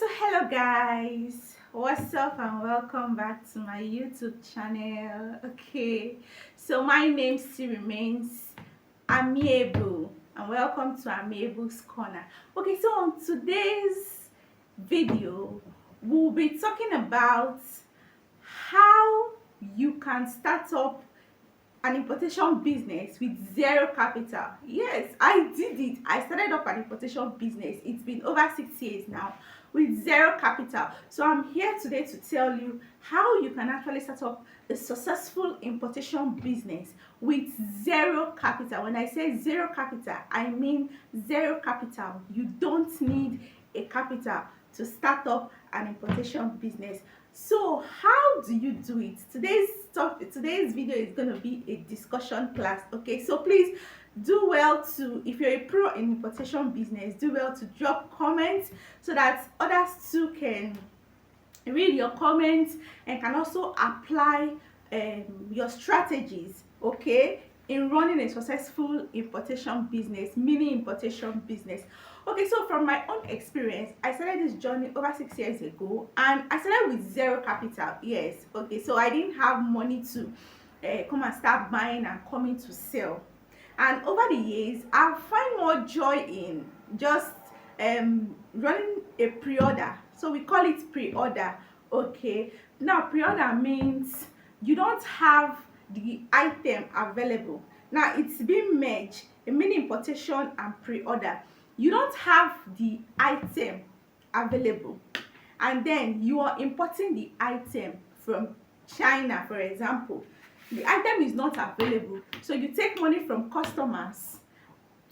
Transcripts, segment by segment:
So hello guys, what's up and welcome back to my YouTube channel. Okay, so my name still remains Amiable and welcome to Amiable's Corner. Okay, so on today's video we'll be talking about how you can start up an importation business with zero capital. Yes, I did it. I started up an importation business. It's been over 6 years now with zero capital. So I'm here today to tell you how you can actually start up a successful importation business with zero capital. When I say zero capital, I mean zero capital. You don't need a capital to start up an importation business. So how do you do it? Today's video is going to be a discussion class. Okay, so please do well to, if you're a pro in importation business, do well to drop comments so that others too can read your comments and can also apply your strategies, okay, in running a successful importation business, mini importation business. Okay, so from my own experience, I started this journey over 6 years ago and I started with zero capital. Yes, okay, so I didn't have money to come and start buying and coming to sell. And over the years, I find more joy in just running a pre-order. So we call it pre-order. Okay, now pre-order means you don't have the item available. Now it's being merged, a mini importation and pre-order. You don't have the item available and then you are importing the item from China, for example. The item is not available, so you take money from customers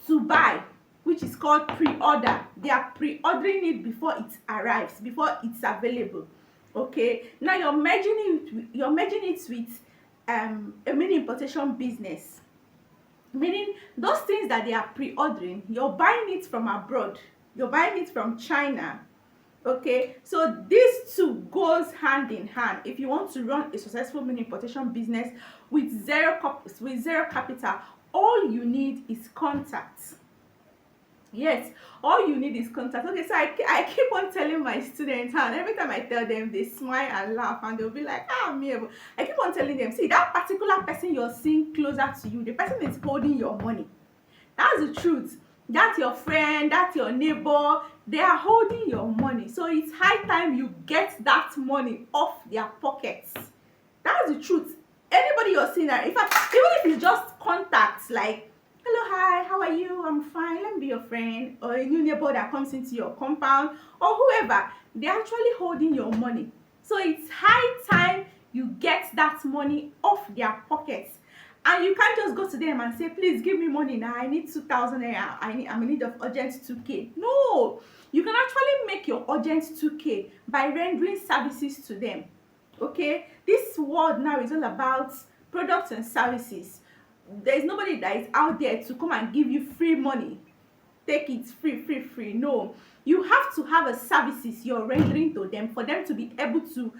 to buy, which is called pre-order. They are pre-ordering it before it arrives, before it's available. Okay, now you're merging it with a mini importation business, meaning those things that they are pre-ordering, you're buying it from abroad, you're buying it from China. Okay, so these two goes hand in hand if you want to run a successful mini importation business with zero capital. All you need is contacts. Yes, all you need is contact. Okay, so I keep on telling my students, and every time I tell them, they smile and laugh and they'll be like, ah, me. I keep on telling them, see, that particular person you're seeing closer to you, the person is holding your money. That's the truth. That's your friend, that's your neighbor, they are holding your money. So it's high time you get that money off their pockets. That's the truth. Anybody you're seeing, in fact, even if it's just contacts like, hello, hi, how are you, I'm fine, let me be your friend, or a new neighbor that comes into your compound, or whoever, they're actually holding your money. So it's high time you get that money off their pockets. And you can't just go to them and say, please give me money now, I need 2,000 naira, I'm in need of urgent 2k. No, you can actually make your urgent 2k by rendering services to them. Okay, this world now is all about products and services. There is nobody that is out there to come and give you free money. Take it free. No, you have to have a services you're rendering to them for them to be able to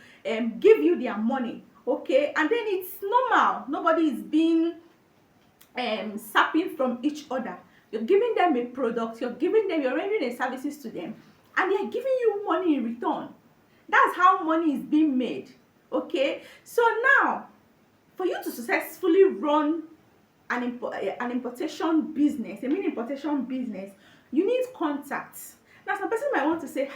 give you their money. Okay, and then it's normal. Nobody is being sapping from each other. You're giving them a product, you're rendering a services to them, and they're giving you money in return. That's how money is being made. Okay, so now for you to successfully run an importation business, a mini importation business, you need contacts. Now some person might want to say,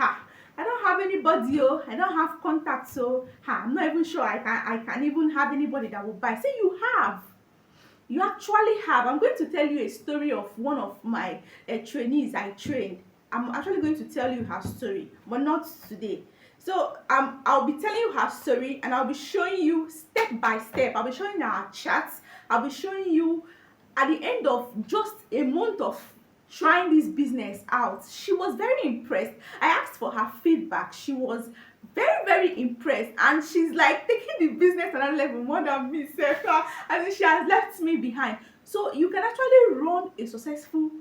I don't have anybody, I don't have contacts, so I'm not even sure I can even have anybody that will buy. Say you actually have. I'm going to tell you a story of one of my trainees I trained. I'm actually going to tell you her story, but not today. So I'll be telling you her story and I'll be showing you step by step. I'll be showing you our charts. I'll be showing you at the end of just a month of trying this business out. She was very impressed. I asked for her feedback. She was very impressed, and she's like taking the business to another level more than me, and she has left me behind. So you can actually run a successful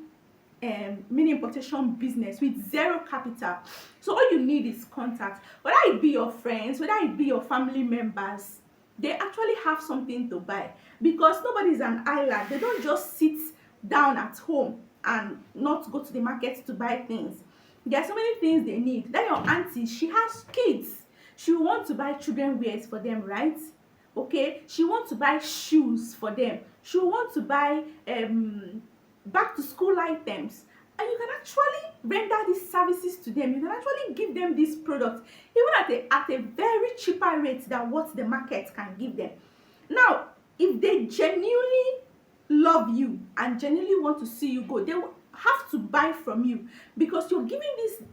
mini importation business with zero capital. So all you need is contact. Whether it be your friends, whether it be your family members, they actually have something to buy, because nobody is an island. They don't just sit down at home and not go to the market to buy things. There are so many things they need. Then your auntie, she has kids. She will want to buy children wears for them, right? Okay, she wants to buy shoes for them. She will want to buy back to school items, and you can actually render these services to them. You can actually give them these products even at a very cheaper rate than what the market can give them. Now, if they genuinely love you and genuinely want to see you go, they will have to buy from you, because you're giving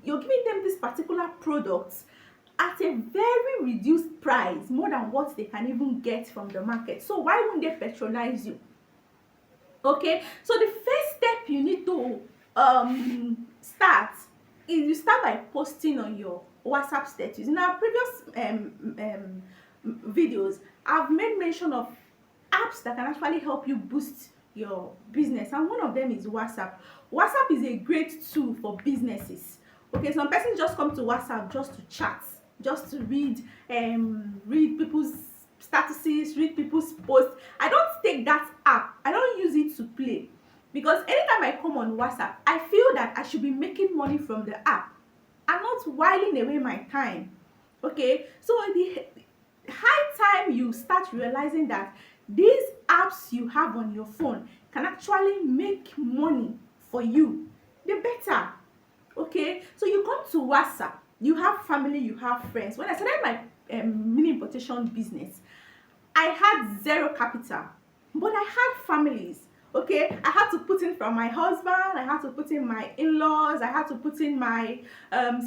them this particular product at a very reduced price, more than what they can even get from the market. So why wouldn't they patronize you? Okay, so the first step you need to start is you start by posting on your WhatsApp status. In our previous videos, I've made mention of apps that can actually help you boost your business, and one of them is WhatsApp. WhatsApp is a great tool for businesses. Okay, some persons just come to WhatsApp just to chat, just to read people's statuses, read people's posts. I don't take that app, I don't use it to play, because anytime I come on WhatsApp, I feel that I should be making money from the app and not whiling away my time. Okay, so the high time you start realizing that these apps you have on your phone can actually make money for you, the better. Okay, so you come to WhatsApp, you have family, you have friends. When I started my mini importation business, I had zero capital, but I had families. Okay, I had to put in from my husband, I had to put in my in-laws, I had to put in my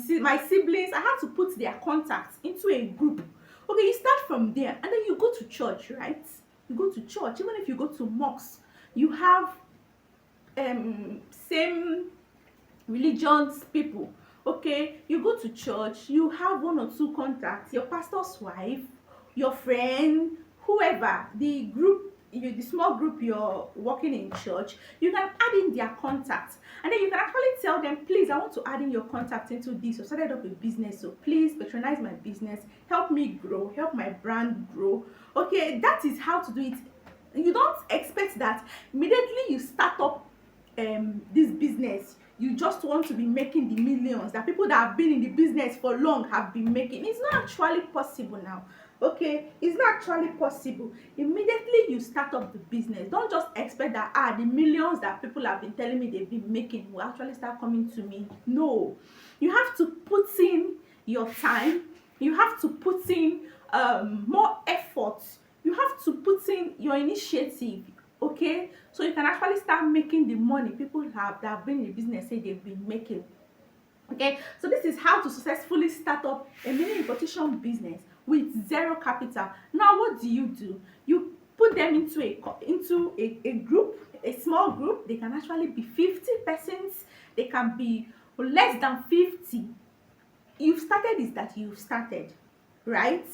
siblings. I had to put their contacts into a group. Okay, you start from there, and then you go to church, right? You go to church. Even if you go to mosques, you have same religions people. Okay, you go to church, you have one or two contacts, your pastor's wife, your friend, whoever, the small group you're working in church, you can add in their contacts, and then you can actually tell them, please, I want to add in your contact into this, or started up a business, so please patronize my business, help me grow, help my brand grow. Okay, that is how to do it. You don't expect that immediately you start up this business, you just want to be making the millions that people that have been in the business for long have been making. It's not actually possible now. Okay, it's not actually possible. Immediately you start up the business, don't just expect that the millions that people have been telling me they've been making will actually start coming to me. No, you have to put in your time, you have to put in more effort, you have to put in your initiative. Okay, so you can actually start making the money people that have been in the business say they've been making. Okay, so this is how to successfully start up a mini importation business with zero capital. Now what do? You put them into a group, a small group. They can actually be 50 persons, they can be less than 50. You've started is that you've started, right?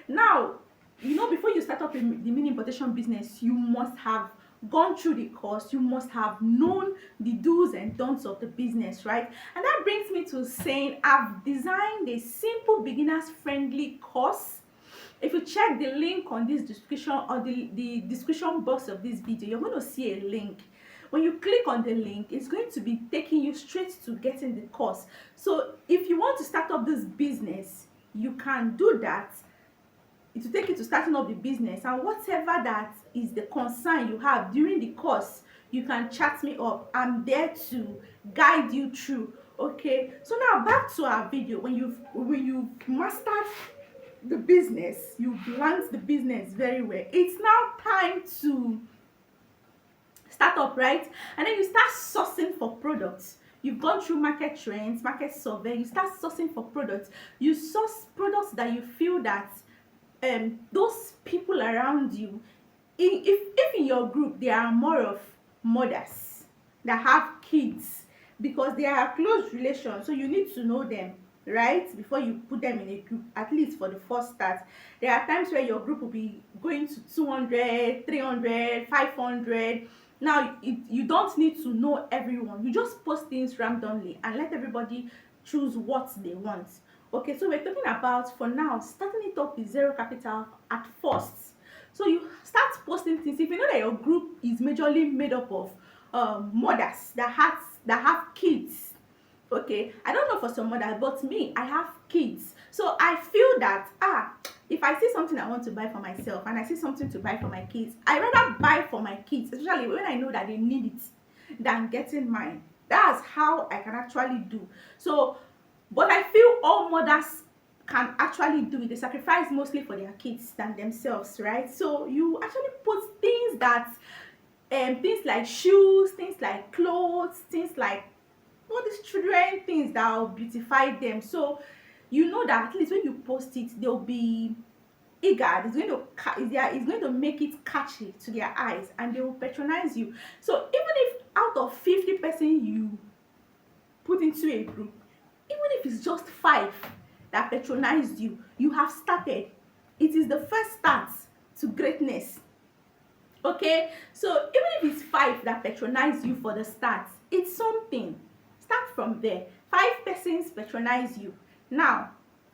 Now, before you start up the mini importation business, you must have gone through the course, you must have known the do's and don'ts of the business, right? And that brings me to saying I've designed a simple beginners friendly course. If you check the link on this description, or the description box of this video, you're going to see a link. When you click on the link, it's going to be taking you straight to getting the course. So if you want to start up this business, you can do that. It will take you to starting up the business, and whatever that is the concern you have during the course, you can chat me up. I'm there to guide you through. Okay, so now back to our video. When you've mastered the business, you've learned the business very well, it's now time to start up, right? And then you start sourcing for products. You've gone through market trends, market survey, you start sourcing for products. You source products that you feel that those people around you, if in your group there are more of mothers that have kids, because they are close relations, so you need to know them, right, before you put them in a group, at least for the first start. There are times where your group will be going to 200, 300, 500. Now you don't need to know everyone, you just post things randomly and let everybody choose what they want. Okay, so we're talking about, for now, starting it up with zero capital at first. So you start posting things. If you know that your group is majorly made up of mothers that have kids, Okay, I don't know for some others, but me, I have kids, so I feel that if I see something I want to buy for myself and I see something to buy for my kids, I rather buy for my kids, especially when I know that they need it, than getting mine. That's how I can actually do. So, but I feel all mothers can actually do it. They sacrifice mostly for their kids than themselves, right? So you actually put things that things like shoes, things like clothes, things like all these children things that will beautify them. So you know that at least when you post it, they'll be eager. It's going to make it catchy to their eyes, and they will patronize you. So even if out of 50 person you put into a group, even if it's just 5 that patronized you, you have started. It is the first start to greatness. Okay, so even if it's 5 that patronize you for the start, it's something. Start from there. 5 persons patronize you. Now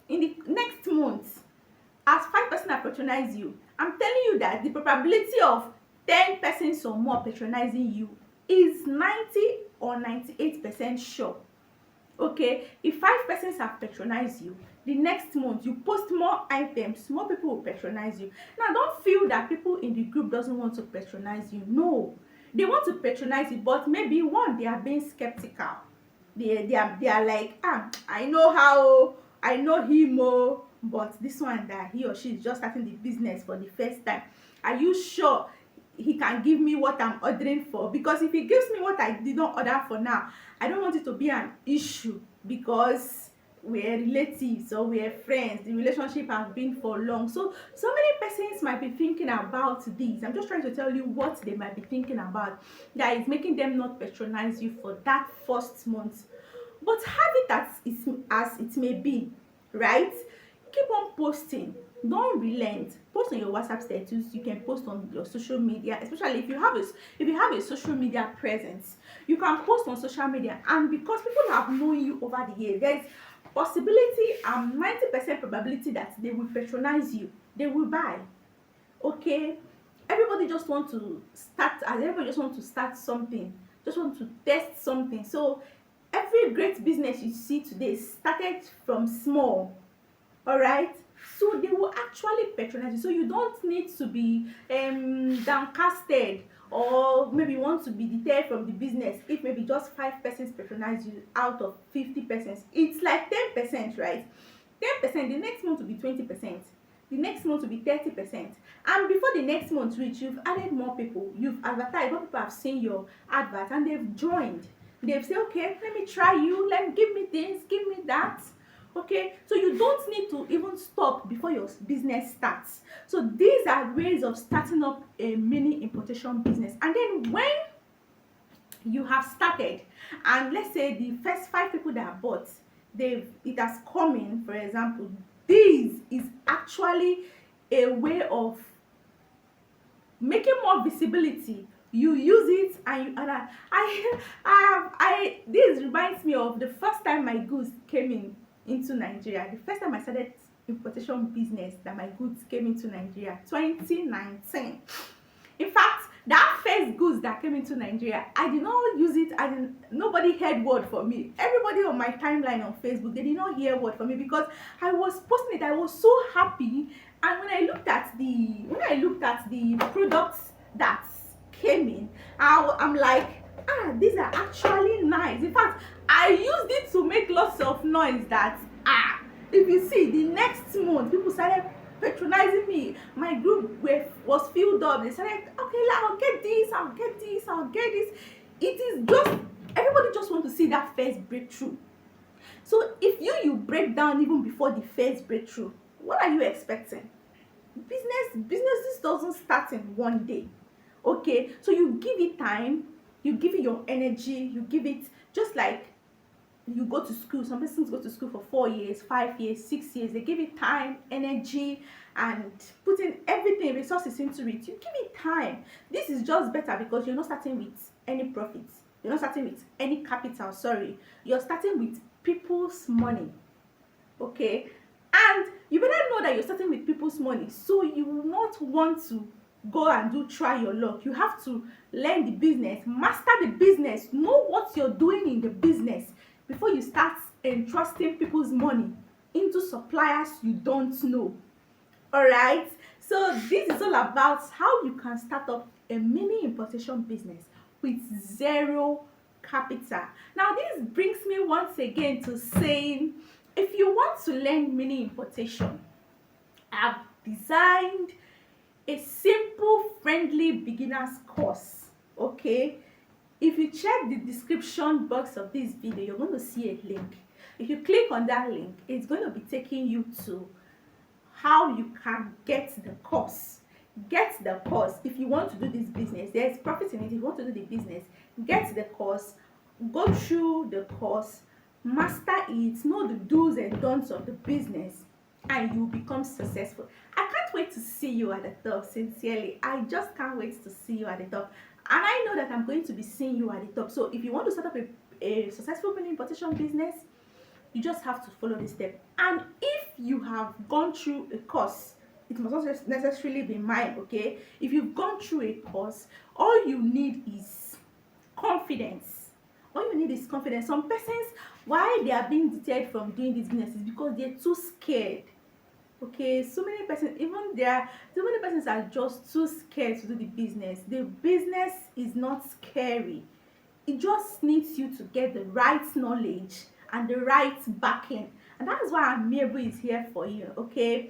in the next month, as 5 person that patronize you, I'm telling you that the probability of 10 persons or more patronizing you is 90 or 98% sure. Okay, if 5 persons have patronized you, the next month you post more items, more people will patronize you. Now don't feel that people in the group doesn't want to patronize you. No, they want to patronize you, but maybe one, they are being skeptical. They are like, I know him, but this one, that he or she is just starting the business for the first time, are you sure he can give me what I'm ordering for? Because if he gives me what I did not order for now, I don't want it to be an issue, because we're relatives or we're friends, the relationship has been for long. So many persons might be thinking about this. I'm just trying to tell you what they might be thinking about that is making them not patronize you for that first month. But have it as it may be, right? Keep on posting. Don't relent. Post on your WhatsApp status. You can post on your social media, especially if you have a social media presence. You can post on social media, and because people have known you over the years, there's possibility 90% probability that they will patronize you. They will buy. Okay, everybody just want to start, as everybody just want to start something, just want to test something. So every great business you see today started from small. All right, so they will actually patronize you. So you don't need to be downcasted, or maybe you want to be deterred from the business if maybe just 5 persons patronize you out of 50 persons. It's like 10%, right? 10%, the next month will be 20%, the next month will be 30%, and before the next month reach, you've added more people, you've advertised, more people have seen your advert and they've joined. They've said, okay, let me try you, give me this, give me that. Okay, so you don't need to even stop before your business starts. So these are ways of starting up a mini importation business. And then when you have started, and let's say the first 5 people that bought, it has come in, for example, this is actually a way of making more visibility. You use it, and this reminds me of the first time my goods came into Nigeria. The first time I started importation business, that my goods came into Nigeria, 2019. In fact, that first goods that came into Nigeria, I did not use it. Nobody heard word from me. Everybody on my timeline on Facebook, they did not hear word from me, because I was posting it. I was so happy. And when I looked at the products that came in, I'm like, these are actually nice. In fact, I used it to make lots of noise that if you see, the next month people started patronizing me. My group was filled up. They started, okay, I'll get this, I'll get this, I'll get this. It is just, everybody just want to see that first breakthrough. So if you break down even before the first breakthrough, what are you expecting? Businesses doesn't start in one day. Okay, so you give it time, you give it your energy, you give it, just like you go to school. Some persons go to school for 4 years, 5 years, 6 years. They give it time, energy, and putting everything, resources into it. You give it time. This is just better because you're not starting with any profits. You're not starting with any capital, sorry. You're starting with people's money. Okay, and you better know that you're starting with people's money, so you will not want to go and try your luck. You have to learn the business, master the business, know what you're doing in the business, before you start entrusting people's money into suppliers you don't know. All right, so this is all about how you can start up a mini importation business with zero capital. Now this brings me once again to saying, if you want to learn mini importation, I've designed a simple friendly beginners course. Okay, if you check the description box of this video, you're going to see a link. If you click on that link, it's going to be taking you to how you can get the course. Get the course. If you want to do this business, there's profit in it. If you want to do the business, get the course, go through the course, master it, know the do's and don'ts of the business, and you become successful. I can't wait to see you at the top. Sincerely, I just can't wait to see you at the top, and I know that I'm going to be seeing you at the top. So if you want to start up a successful mini importation business, you just have to follow this step. And if you have gone through a course, it must not necessarily be mine. Okay, if you've gone through a course, all you need is confidence. All you need is confidence. Some persons, why they are being deterred from doing this business is because they're too scared. Okay, so many persons, even there, so many persons are just too scared to do the business. The business is not scary. It just needs you to get the right knowledge and the right backing, and that is why Amiable is here for you. Okay,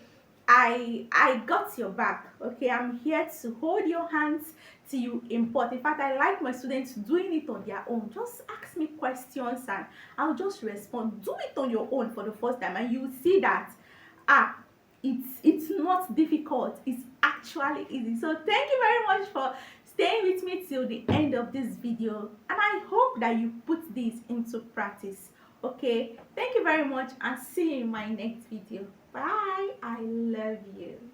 I got your back. Okay, I'm here to hold your hands till you import. In fact, I like my students doing it on their own. Just ask me questions and I'll just respond. Do it on your own for the first time and you will see that ah it's not difficult, it's actually easy. So thank you very much for staying with me till the end of this video, and I hope that you put this into practice. Okay, thank you very much and see you in my next video. Bye. I love you.